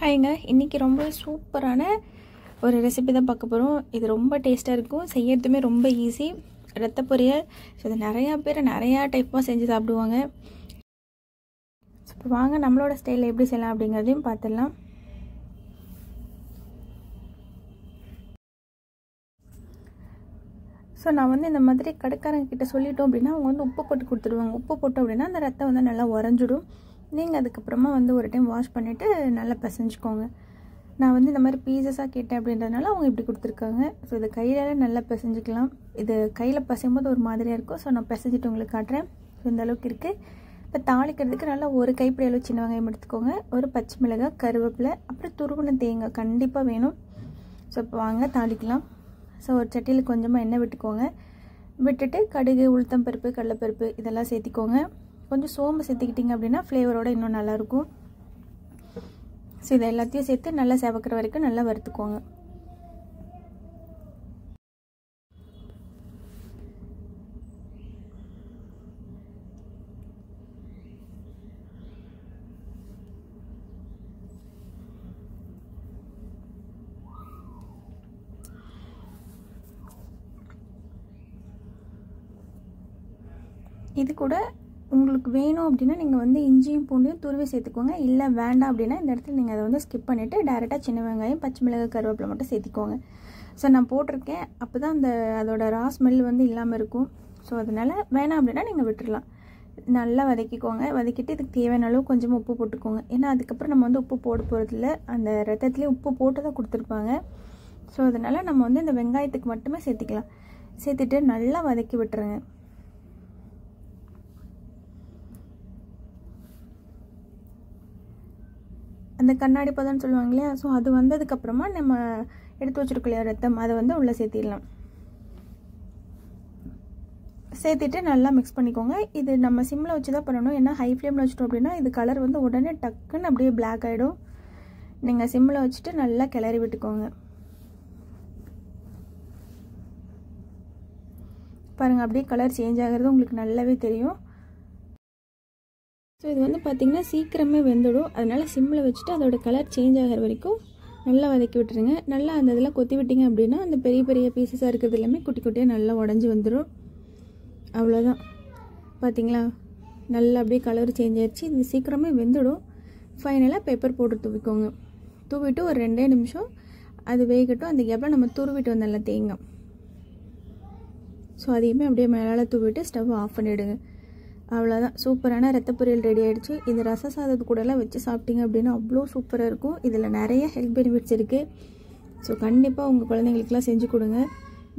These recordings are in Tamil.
ஹாய்ங்க, இன்றைக்கி ரொம்ப சூப்பரான ஒரு ரெசிபி தான் பார்க்க போகிறோம். இது ரொம்ப டேஸ்ட்டாக இருக்கும், செய்யறதுமே ரொம்ப ஈஸி. ரத்த பொரியல். ஸோ இது நிறையா பேர் நிறையா டைப்பாக செஞ்சு சாப்பிடுவாங்க. இப்போ வாங்க நம்மளோட ஸ்டைலில் எப்படி செய்யலாம் அப்படிங்கிறதையும் பார்த்துடலாம். ஸோ நான் வந்து இந்த மாதிரி கடைக்காரங்கிட்ட சொல்லிட்டோம் அப்படின்னா அவங்க வந்து உப்பு போட்டு கொடுத்துருவாங்க. உப்பு போட்டோம் அப்படின்னா அந்த ரத்தம் வந்து நல்லா உறைஞ்சிடும். நீங்கள் அதுக்கப்புறமா வந்து ஒரு டைம் வாஷ் பண்ணிவிட்டு நல்லா பிசைஞ்சிக்கோங்க. நான் வந்து இந்த மாதிரி பீசஸாக கேட்டேன் அப்படின்றதுனால அவங்க இப்படி கொடுத்துருக்காங்க. ஸோ இது கையில் நல்லா பிசைஞ்சிக்கலாம். இது கையில் பசையும்போது ஒரு மாதிரியாக இருக்கும். ஸோ நான் பிசைஞ்சிட்டு உங்களுக்கு காட்டுறேன். ஸோ இந்த அளவுக்கு இருக்குது. இப்போ தாளிக்கிறதுக்கு நல்லா ஒரு கைப்பிடி அளவு சின்ன வெங்காயம் எடுத்துக்கோங்க, ஒரு பச்சை மிளகாய், கருவேப்பிலை, அப்புறம் துருவின தேங்காய் கண்டிப்பாக வேணும். ஸோ இப்போ வாங்க தாளிக்கலாம். ஸோ ஒரு சட்டியில் கொஞ்சமாக எண்ணெய் விட்டுக்கோங்க. விட்டுட்டு கடுகு, உளுத்தம்பருப்பு, கடலைப்பருப்பு இதெல்லாம் சேர்த்திக்கோங்க. கொஞ்சம் சோம்பு சேர்த்துக்கிட்டிங்க அப்படின்னா ஃப்ளேவரோடு இன்னும் நல்லாயிருக்கும். ஸோ இதை எல்லாத்தையும் சேர்த்து நல்லா செவக்கிற வரைக்கும் நல்லா வறுத்துக்கோங்க. இது கூட உங்களுக்கு வேணும் அப்படின்னா நீங்கள் வந்து இஞ்சியும் பூண்டையும் துருவி சேர்த்துக்கோங்க. இல்லை வேண்டாம் அப்படின்னா இந்த இடத்துல நீங்கள் அதை வந்து ஸ்கிப் பண்ணிவிட்டு டேரெக்டாக சின்ன வெங்காயம், பச்சை மிளகாய், கருவேப்பிலை மட்டும் சேர்த்திக்கோங்க. ஸோ நான் போட்டிருக்கேன், அப்போ தான் அதோட ரா ஸ்மெல் வந்து இல்லாமல் இருக்கும். ஸோ அதனால் வேணாம் அப்படின்னா நீங்கள் விட்டுடலாம். நல்லா வதக்கிக்கோங்க. வதக்கிட்டு இதுக்கு தேவையான அளவு கொஞ்சமாக உப்பு போட்டுக்கோங்க. ஏன்னா அதுக்கப்புறம் நம்ம வந்து உப்பு போட போகிறதில்ல, அந்த ரத்தத்துலேயே உப்பு போட்டு தான் கொடுத்துருப்பாங்க. ஸோ அதனால் நம்ம வந்து இந்த வெங்காயத்துக்கு மட்டுமே சேர்த்திக்கலாம். சேர்த்துட்டு நல்லா வதக்கி விட்டுருங்க. அந்த கண்ணாடி பதம்னு சொல்லுவாங்க இல்லையா, ஸோ அது வந்ததுக்கப்புறமா நம்ம எடுத்து வச்சுருக்கோம் இல்லையா ரத்தம், அதை வந்து உள்ளே சேர்த்திடலாம். சேர்த்துட்டு நல்லா மிக்ஸ் பண்ணிக்கோங்க. இது நம்ம சிம்மில் வச்சு தான் பண்ணணும். ஏன்னா ஹை ஃப்ளேமில் வச்சுட்டோம் அப்படின்னா இது கலர் வந்து உடனே டக்குன்னு அப்படியே பிளாக் ஆகிடும். நீங்கள் சிம்மில் வச்சுட்டு நல்லா கிளறி விட்டுக்கோங்க. பாருங்கள், அப்படியே கலர் சேஞ்ச் ஆகிறது உங்களுக்கு நல்லாவே தெரியும். ஸோ இது வந்து பார்த்திங்கன்னா சீக்கிரமே வெந்துடும். அதனால் சிம்மில் வச்சுட்டு அதோட கலர் சேஞ்ச் ஆகிற வரைக்கும் நல்லா வதக்கி விட்டுருங்க. நல்லா அந்த இதெல்லாம் கொத்தி விட்டிங்க அப்படின்னா அந்த பெரிய பெரிய பீசஸாக இருக்கிறது எல்லாமே குட்டி குட்டியாக நல்லா உடஞ்சி வந்துடும். அவ்வளோதான், பார்த்திங்களா, நல்லா அப்படியே கலர் சேஞ்ச் ஆகிடுச்சு. இது சீக்கிரமே வெந்துடும். ஃபைனலாக பெப்பர் போட்டு தூவிக்கோங்க. தூவிட்டு ஒரு 2 நிமிஷம் அது வேகட்டும். அந்த கேப்பில் நம்ம துருவிட்டு வந்தோம்ல தேங்காய், ஸோ அதையுமே அப்படியே மேலே தூவிட்டு ஸ்டவ் ஆஃப் பண்ணிவிடுங்க. அவ்வளோதான், சூப்பரான ரத்த பொரியல் ரெடி ஆகிடுச்சு. இது ரச சாதத்து கூடலாம் வச்சு சாப்பிட்டீங்க அப்படின்னா அவ்வளோ சூப்பராக இருக்கும். இதில் நிறைய ஹெல்த் பெனிஃபிட்ஸ் இருக்குது. ஸோ கண்டிப்பாக உங்கள் குழந்தைங்களுக்குலாம் செஞ்சு கொடுங்க.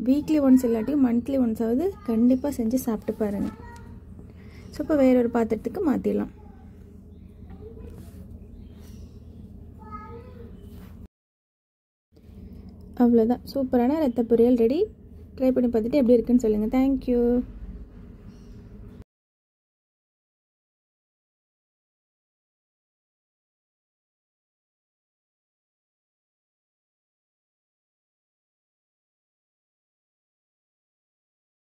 வீக்லி ஒன்ஸ் இல்லாட்டியும் மந்த்லி ஒன்ஸாவது கண்டிப்பாக செஞ்சு சாப்பிட்டு பாருங்கள். ஸோ இப்போ வேறொரு பாத்திரத்துக்கு மாற்றிடலாம். அவ்வளோதான், சூப்பரான ரத்த பொரியல் ரெடி. ட்ரை பண்ணி பார்த்துட்டு எப்படி இருக்குன்னு சொல்லுங்கள். தேங்க்யூ.